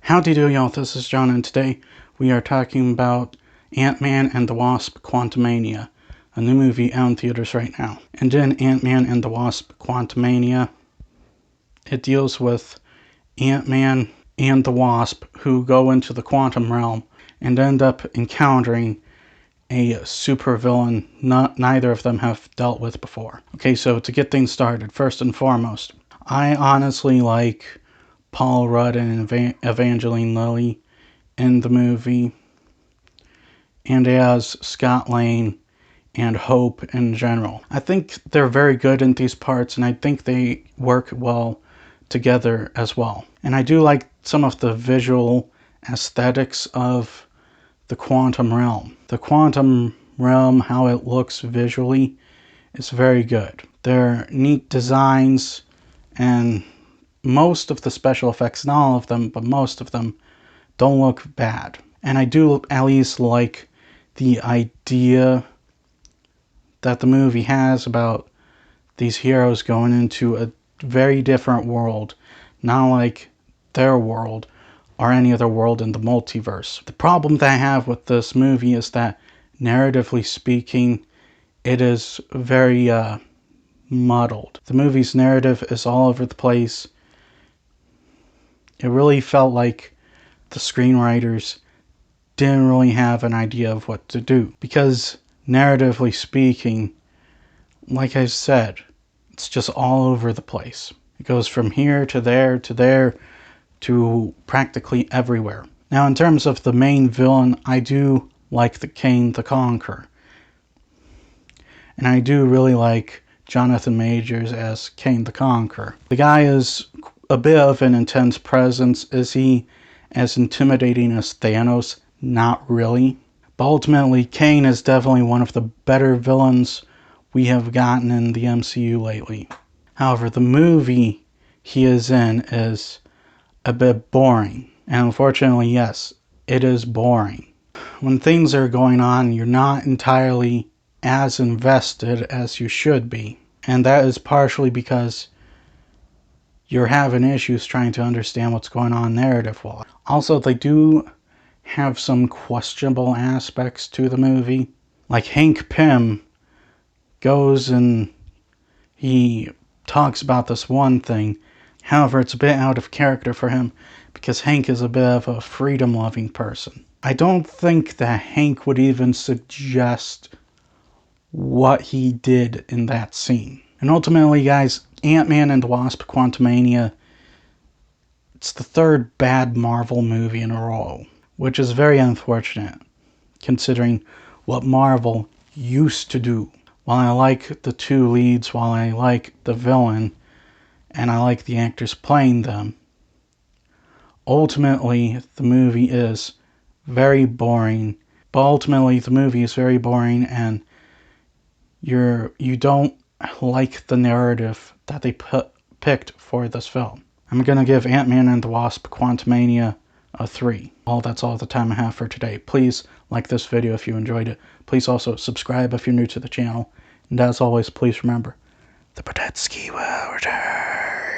Howdy do y'all, this is John, and today we are talking about Ant-Man and the Wasp: Quantumania, a new movie out in theaters right now. And in Ant-Man and the Wasp: Quantumania, it deals with Ant-Man and the Wasp who go into the quantum realm and end up encountering a supervillain neither of them have dealt with before. Okay, so to get things started, first and foremost, I honestly like Paul Rudd and Evangeline Lilly in the movie, and as Scott Lang and Hope in general. I think they're very good in these parts, and I think they work well together as well. And I do like some of the visual aesthetics of the quantum realm. The quantum realm, how it looks visually, is very good. They're neat designs, and most of the special effects, not all of them, but most of them, don't look bad. And I do at least like the idea that the movie has about these heroes going into a very different world, not like their world or any other world in the multiverse. The problem that I have with this movie is that, narratively speaking, it is very muddled. The movie's narrative is all over the place. It really felt like the screenwriters didn't really have an idea of what to do. Because, narratively speaking, like I said, it's just all over the place. It goes from here to there to practically everywhere. Now, in terms of the main villain, I do like the Kane the Conqueror. And I do really like Jonathan Majors as Kane the Conqueror. The guy is a bit of an intense presence. Is he as intimidating as Thanos? Not really. But ultimately, Kane is definitely one of the better villains we have gotten in the MCU lately. However, the movie he is in is a bit boring. And unfortunately, yes, it is boring. When things are going on, you're not entirely as invested as you should be. And that is partially because you're having issues trying to understand what's going on narrative-wise. Also, they do have some questionable aspects to the movie. Like Hank Pym goes and he talks about this one thing. However, it's a bit out of character for him because Hank is a bit of a freedom-loving person. I don't think that Hank would even suggest what he did in that scene. And ultimately, guys, Ant-Man and the Wasp: Quantumania, it's the third bad Marvel movie in a row, which is very unfortunate, considering what Marvel used to do. While I like the two leads, while I like the villain, and I like the actors playing them, ultimately, the movie is very boring. But ultimately, the movie is very boring, and you don't like the narrative that they picked for this film. I'm going to give Ant-Man and the Wasp: Quantumania a 3. Well, that's all the time I have for today. Please like this video if you enjoyed it. Please also subscribe if you're new to the channel. And as always, please remember, the Podetsky will return.